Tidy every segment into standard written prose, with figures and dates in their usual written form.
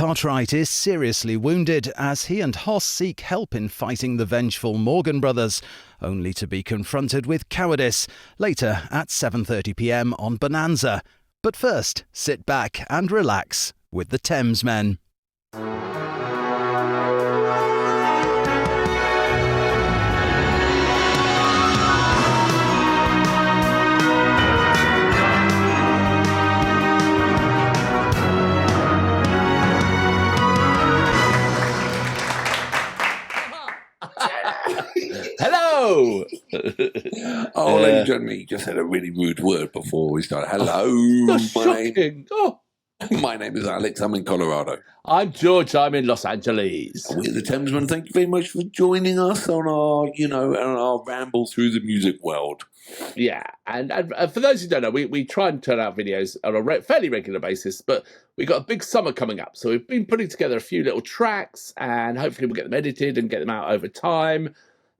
Cartwright is seriously wounded as he and Hoss seek help in fighting the vengeful Morgan brothers, only to be confronted with cowardice later at 7:30 p.m. on Bonanza. But first, sit back and relax with the Thamesmen. Hello! Ladies and gentlemen, you just said a really rude word before we started. Hello, my name is Alex. I'm in Colorado. I'm George. I'm in Los Angeles. We're the Thamesmen. Thank you very much for joining us on our ramble through the music world. Yeah, and for those who don't know, we try and turn out videos on a fairly regular basis, but we've got a big summer coming up. So we've been putting together a few little tracks, and hopefully we'll get them edited and get them out over time.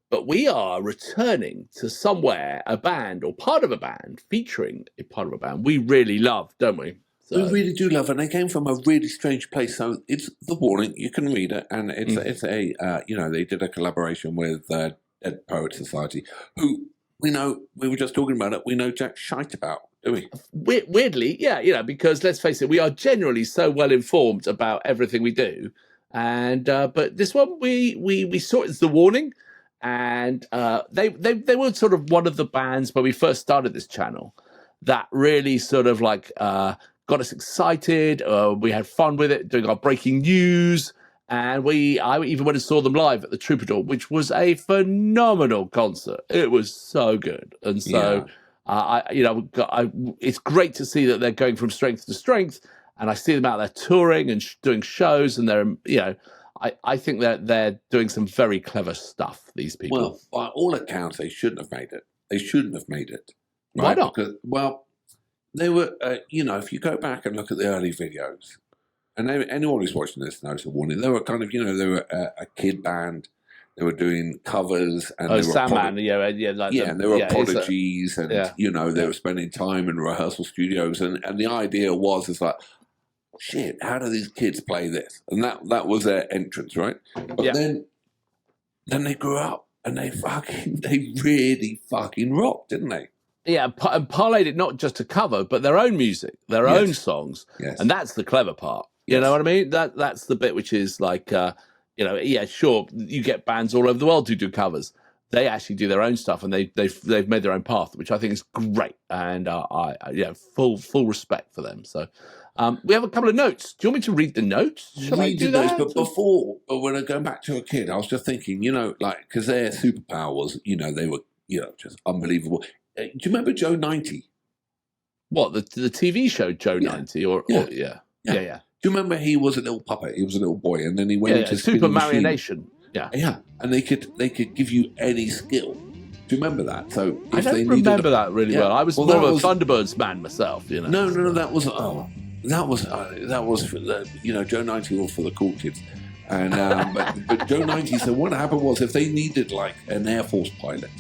But we are returning to somewhere, a band or part of a band, featuring a part of a band we really love, don't we? So. We really do love it. And they came from a really strange place. So it's The Warning. You can read it. And it's they did a collaboration with Dead Poets Society, who we were just talking about it, we know jack shite about, do we? Weirdly, yeah, because let's face it, we are generally so well informed about everything we do. And but this one, we saw it as The Warning. And they were sort of one of the bands when we first started this channel that really sort of like got us excited. We had fun with it, doing our breaking news, and I even went and saw them live at the Troubadour, which was a phenomenal concert. It was so good, and so it's great to see that they're going from strength to strength, and I see them out there touring and doing shows, and they're I think that they're doing some very clever stuff, these people. Well, by all accounts, they shouldn't have made it. Right? Why not? Because, they were, if you go back and look at the early videos, and anyone who's watching this knows The Warning, they were kind of, they were a kid band. They were doing covers. And they Sandman, and they were prodigies, and, they were spending time in rehearsal studios. And the idea was, like, shit, how do these kids play this? And that was their entrance, right? But then they grew up and they really fucking rocked, didn't they? Yeah, and parlayed it not just to cover, but their own music, their own songs. Yes. And that's the clever part. You know what I mean? That's the bit which is like, sure, you get bands all over the world who do covers. They actually do their own stuff, and they've made their own path, which I think is great. And full respect for them. So we have a couple of notes. Do you want me to read the notes? Shall I do that? But when I go back to a kid, I was just thinking, because their superpower was, they were, just unbelievable. Do you remember Joe 90? What, the TV show Joe 90? Yeah. Do you remember he was a little puppet? He was a little boy, and then he went into Super Marionation. Yeah, and they could give you any skill. Do you remember that? So I don't remember that really well. I was more of a Thunderbirds man myself. No, that was for the Joe 90 was for the cool kids, and but Joe 90. So what happened was, if they needed like an Air Force pilot,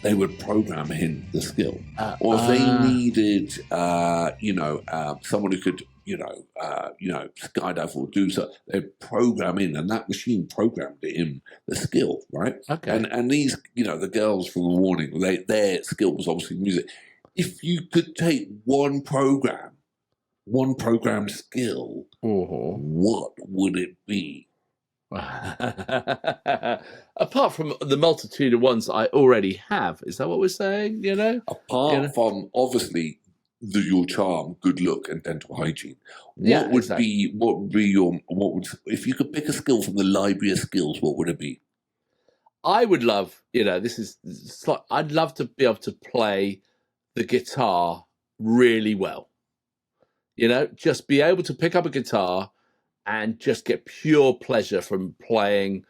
they would program in the skill, or if they needed someone who could skydive or do so, they'd program in, and that machine programmed in the skill, right? Okay. And these, the girls from The Warning, their skill was obviously music. If you could take one programmed skill, what would it be? Apart from the multitude of ones I already have, is that what we're saying? Apart from obviously your charm, good look, and dental hygiene, what would be if you could pick a skill from the library of skills? What would it be? I would love, I'd love to be able to play the guitar really well. Just be able to pick up a guitar and just get pure pleasure from playing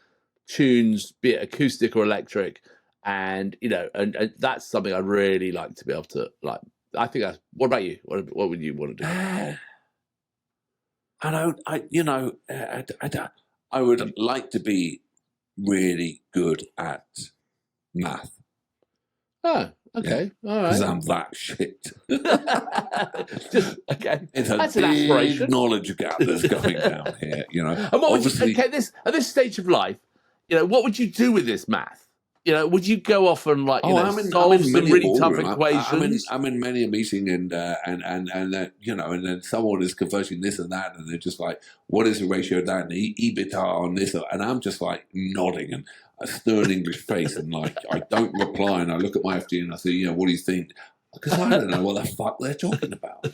tunes, be it acoustic or electric. And, and that's something I'd really like to be able to, like. I think that's. What about you? What would you want to do? I would like to be really good at math. Oh, Okay. All Because right. I'm that shit. Okay. It's a That's an big aspiration. knowledge gap that's going down here, you know. And what would you, Obviously, at this stage of life, what would you do with this math? Would you go off and solve some many a really tough boardroom. equations? I'm in many a meeting, and and then someone is converting this and that, and they're just like, "What is the ratio of that and the EBITDA on this?" And I'm just like nodding and a stern English face, and like I don't reply, and I look at my FD and I say, "What do you think?" Because I don't know what the fuck they're talking about.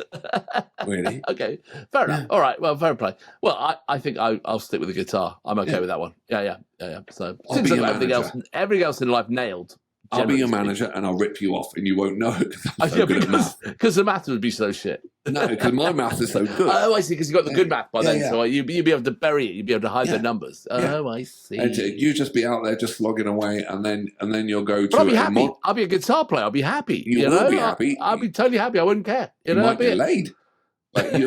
Really? Okay, fair enough. All right, well, fair play. Well, I think I'll stick with the guitar. I'm okay with that one. Yeah. So I'll since be I've your got everything else in life nailed. I'll be your generally manager, and I'll rip you off, and you won't know because I'm so speaking. good at math. Because the math would be so shit. No, because my math is so good. Oh, I see. Because you got the good math by then, yeah. so you'd be able to bury it. You'd be able to hide the numbers. Oh, I see. And you just be out there just slogging away, and then you'll go to. But I'll be happy. I'll be a guitar player. I'll be happy. You will be happy. I'll be totally happy. I wouldn't care. You might get laid. But I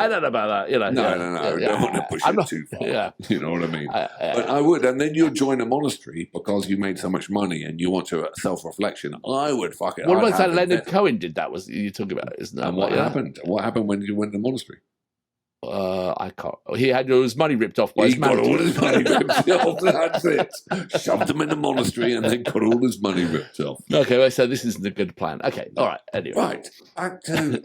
don't know about that. No. I don't want to push it too far. Yeah. You know what I mean? But I would, and then you'll join a monastery because you made so much money and you want to self-reflection. I would fuck it. What about that Leonard Cohen did that? Was you talking about? Isn't that? And what happened? What happened when you went to the monastery? I can't. He had all his money ripped off by his got manager. all his money ripped off. That's it. Shoved him in the monastery and then got all his money ripped off. Okay, well, so this isn't a good plan. Okay, all right. Anyway, right. Back to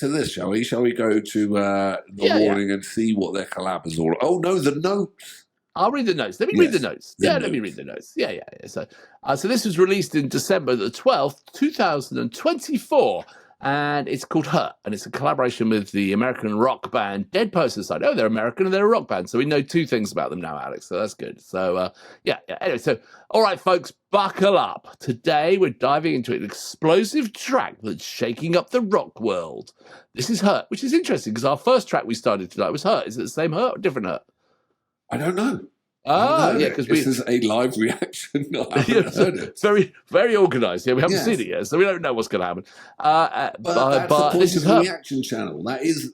this, shall we? Shall we go to the warning and see what their collab is all? Oh no, the notes. I'll read the notes. Let me read the notes. Let me read the notes. Yeah. So this was released in December the 12th, 2024. And it's called Hurt, and it's a collaboration with the American rock band Dead Poets Society. Oh, they're American and they're a rock band, so we know two things about them now, Alex, so that's good. So, Anyway, so, all right, folks, buckle up. Today, we're diving into an explosive track that's shaking up the rock world. This is Hurt, which is interesting, because our first track we started tonight was Hurt. Is it the same Hurt or different Hurt? I don't know. Because this is a live reaction. It's very, very organised. Yeah, we haven't seen it yet, so we don't know what's going to happen. But this is a reaction channel. That is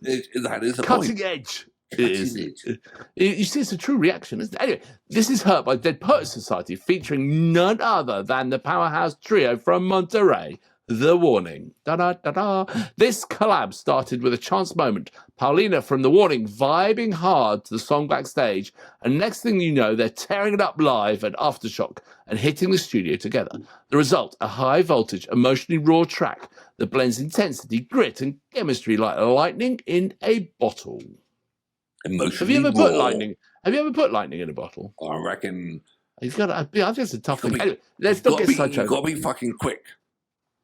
a cutting edge. It is. You see, it's a true reaction, isn't it? Anyway, this is Hurt by Dead Poets Society, featuring none other than the powerhouse trio from Monterey, The Warning. Da-da-da-da. This collab started with a chance moment. Paulina from The Warning vibing hard to the song backstage, and next thing you know, they're tearing it up live at Aftershock and hitting the studio together. The result, a high-voltage, emotionally raw track that blends intensity, grit, and chemistry like lightning in a bottle. Emotionally Have you ever raw. put lightning? Have you ever put lightning in a bottle? I reckon. I think it's a tough thing. Anyway, let's not get sidetracked. You've got to be fucking quick.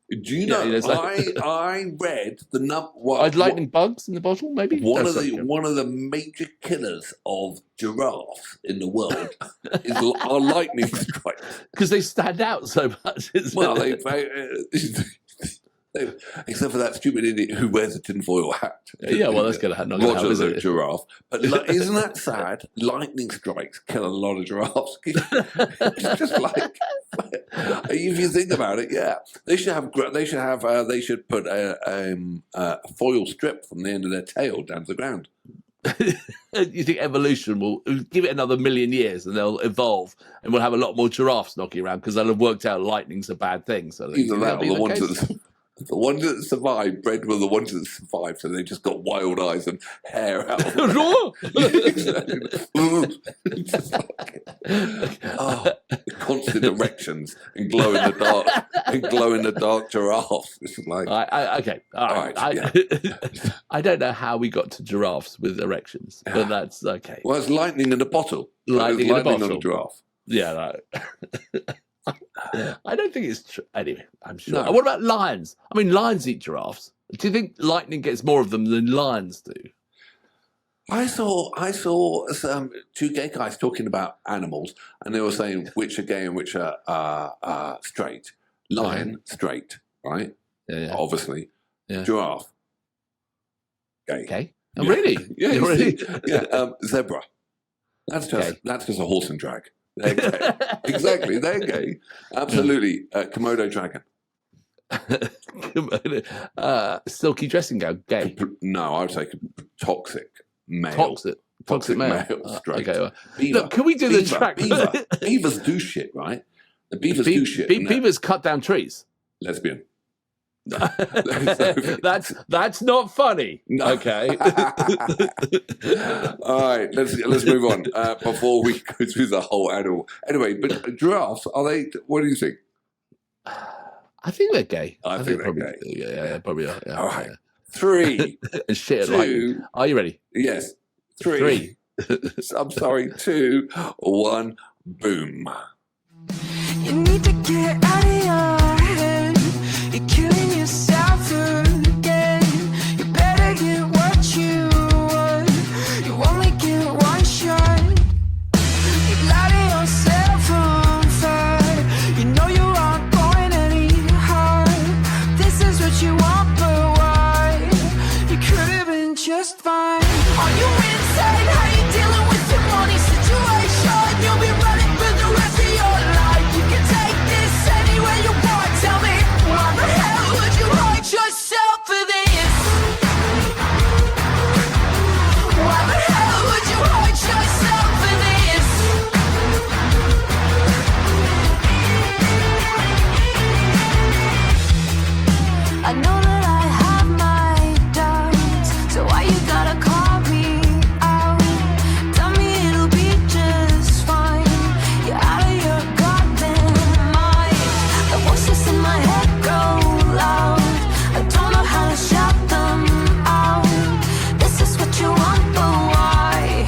Do you know? I read the number. Lightning bugs in the bottle, maybe. One of the major killers of giraffes in the world are lightning strikes because they stand out so much. Except for that stupid idiot who wears a tinfoil hat. Yeah, well, that's going to happen. Roger the giraffe. But isn't that sad? Lightning strikes kill a lot of giraffes. It's just like, if you think about it, yeah, they should put a foil strip from the end of their tail down to the ground. You think evolution will give it another million years and they'll evolve and we'll have a lot more giraffes knocking around because they'll have worked out lightning's a bad thing. So either that or the ones that survived bred were the ones that survived, so they just got wild eyes and hair out. Constant erections and glow in the dark giraffes. It's like okay, all right. I don't know how we got to giraffes with erections, but that's okay. Well, it's lightning in a bottle. Lightning in a bottle. On a giraffe. Yeah, right. I don't think it's true. Anyway, I'm sure. No. What about lions? I mean, lions eat giraffes. Do you think lightning gets more of them than lions do? I saw some two gay guys talking about animals, and they were saying which are gay and which are straight. Lion, straight, right? Yeah. Obviously. Yeah. Giraffe, gay. Okay. Oh, really? Yeah. Really? Yeah. Zebra. That's just a horse and drag. They're gay. Exactly, they're gay. Absolutely. Komodo dragon. Silky dressing gown, gay. No, I would say toxic male. Toxic male. Straight. Okay. Beaver. Look, can we do the track? Beavers do shit, right? The beavers do shit. Beavers cut down trees. Lesbian. That's not funny. No. Okay. All right, let's move on before we go through the whole animal. Anyway, but giraffes, are they? What do you think? I think they're gay. I think they're probably, gay. Yeah, probably are. Yeah, All right, 3. And shit, 2. Are you ready? Yes, 3. I'm sorry, 2, 1, boom. You need to get out of your head. You're killing yourself again. You better get what you want. You only get one shot. You light yourself on fire. You know you aren't going any harder. This is what you want, but why? You could have been just fine. Are you insane? How you dealing with your money situation? You'll be running for the rest of your life. You can take this anywhere you want. Tell me, why the hell would you hurt yourself for this? Why the hell would you hurt yourself for this? I know that I have my doubts, so why you gotta call me out? Tell me it'll be just fine. You're out of your goddamn mind. The voices in my head go loud. I don't know how to shout them out. This is what you want, but why?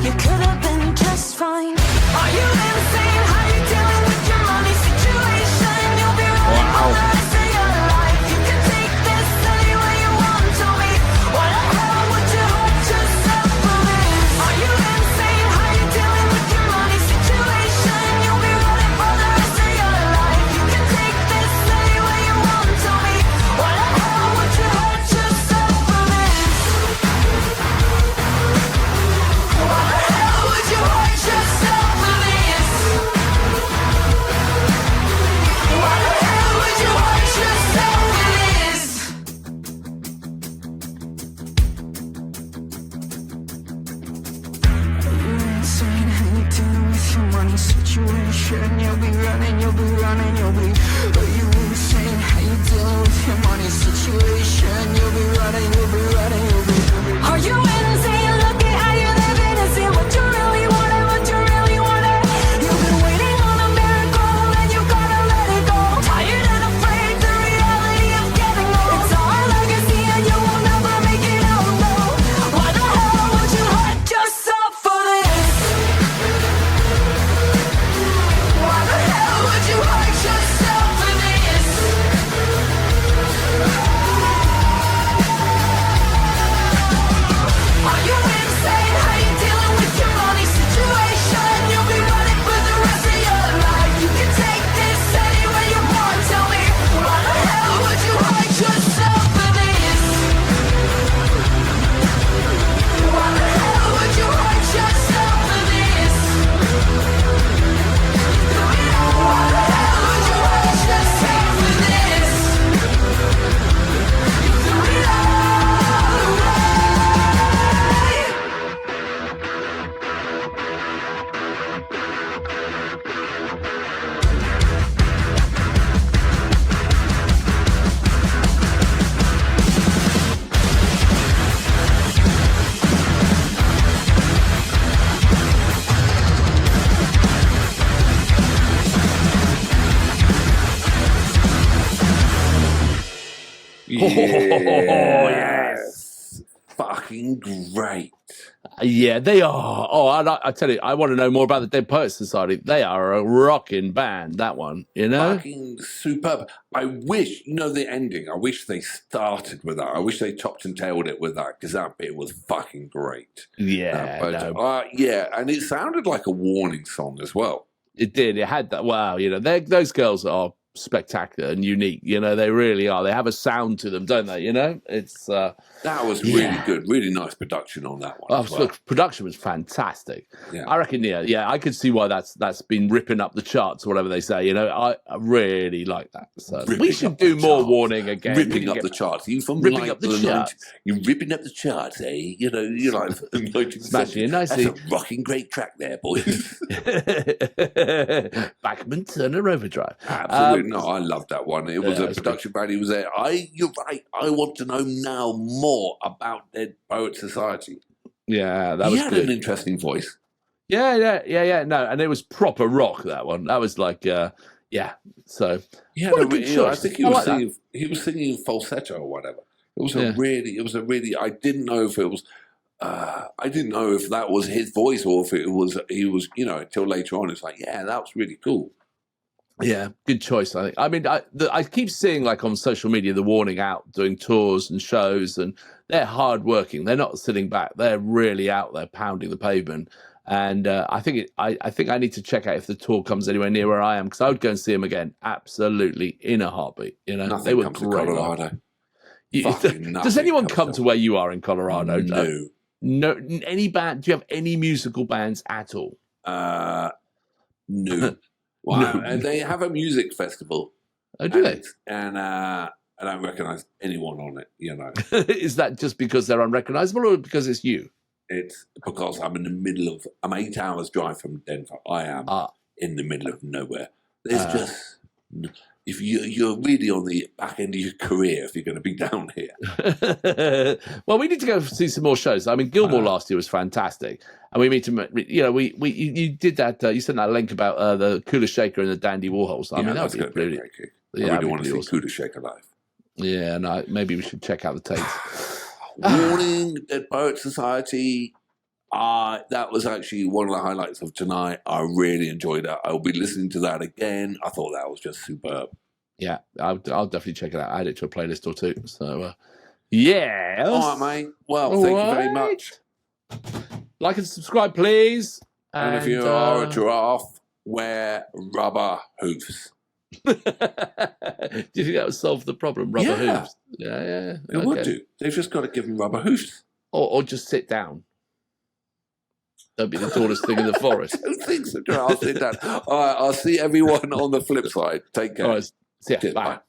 You could have been just fine. Are you insane? How you dealing with your money situation? You'll be running for the rest of your life. You can take this anywhere you want. Tell me, why the hell would you hurt yourself for this? Are you insane? How you dealing with your money situation? You'll be running for the rest of your life. You can take this anywhere you want. Tell me, why the hell would you hurt yourself for this? Why the hell would you hurt yourself for this? Why the hell would you hurt yourself for this? You're insane, how you dealing with your money situation? You'll be running, you'll be running, you'll be. Are you insane, how you dealing with your money situation? You'll be running, you'll be running, you'll be. Are you insane? Look at how you're living and see what you really wanted, what you really wanted. You've been waiting on a miracle and you gotta let it go. Tired and afraid, the reality of getting old. It's our legacy and you will never make it out, no. Why the hell would you hurt yourself for this? Why the hell would you hurt yourself for this? Are you insane? How you dealing with your money situation? You'll be running for the rest of your life. You can take this anywhere you want. Tell me, why the hell would you hurt yourself for this? Why the hell would you hurt yourself for this? Why the hell would you hurt yourself for this? Do it all away. Yes. Fucking great. Yeah, they are. Oh, I tell you, I want to know more about the Dead Poets Society. They are a rocking band, that one, you know? Fucking superb. I wish, the ending, I wish they started with that. I wish they topped and tailed it with that, because that bit was fucking great. Yeah, no. Yeah, and it sounded like a warning song as well. It did. It had that. Wow, those girls are spectacular and unique. You know, they really are. They have a sound to them, don't they? You know, it's that was really good. Really nice production on that one. Oh, as well. look, production was fantastic. Yeah. I reckon, yeah, I could see why that's been ripping up the charts or whatever they say. You know, I really like that. So Ripping we should up the do more charts. warning again. Ripping up the charts. You from ripping like up the charts. You're ripping up the charts, eh? You know, you're like Smashing it nicely. That's a rocking great track there, boys. Bachman Turner Overdrive. Absolutely. No, I loved that one. It was a production value was there. You're right. I want to know now more about Dead Poet Society. Yeah, that was had good. an interesting voice. Yeah. No, and it was proper rock, that one. That was like, yeah. So what a good choice. I think he was singing falsetto or whatever. It was a really. I didn't know if it was. I didn't know if that was his voice or if he was. You know, until later on, it's like, yeah, that was really cool. Yeah, good choice. I think. I mean, I keep seeing like on social media the Warning out doing tours and shows, and they're hard working. They're not sitting back. They're really out there pounding the pavement. And I think I need to check out if the tour comes anywhere near where I am, because I would go and see them again, absolutely in a heartbeat. You know, Nothing they were comes to great. Colorado. Does anyone come to where you are in Colorado? No. No. Any band? Do you have any musical bands at all? No. Wow. And they have a music festival. Oh, do they? And I don't recognise anyone on it, you know. Is that just because they're unrecognisable or because it's you? It's because I'm in the middle of... I'm 8 hours drive from Denver. I am in the middle of nowhere. There's just... If you're really on the back end of your career, if you're going to be down here. Well, we need to go see some more shows. I mean, Gilmore last year was fantastic, and we need to, you know, you did that. You sent that link about the Cooler Shaker and the Dandy Warhols. I mean, that would be brilliant. I really want to see Cooler Shaker live. Yeah, no, maybe we should check out the tapes. Warning, Dead Poet Society. That was actually one of the highlights of tonight. I really enjoyed that. I'll be listening to that again. I thought that was just superb. Yeah, I'll definitely check it out. Add it to a playlist or two. So, yeah. All right, mate. Well, thank you very much. Like and subscribe, please. And if you are a giraffe, wear rubber hoofs. Do you think that would solve the problem? Rubber hooves? Yeah. It would do. They've just got to give them rubber hoofs. Or just sit down. Don't be the tallest thing in the forest. I don't think so. I'll sit down. All right, I'll see everyone on the flip side. Take care. All right, see ya. Cheers, Bye. bye.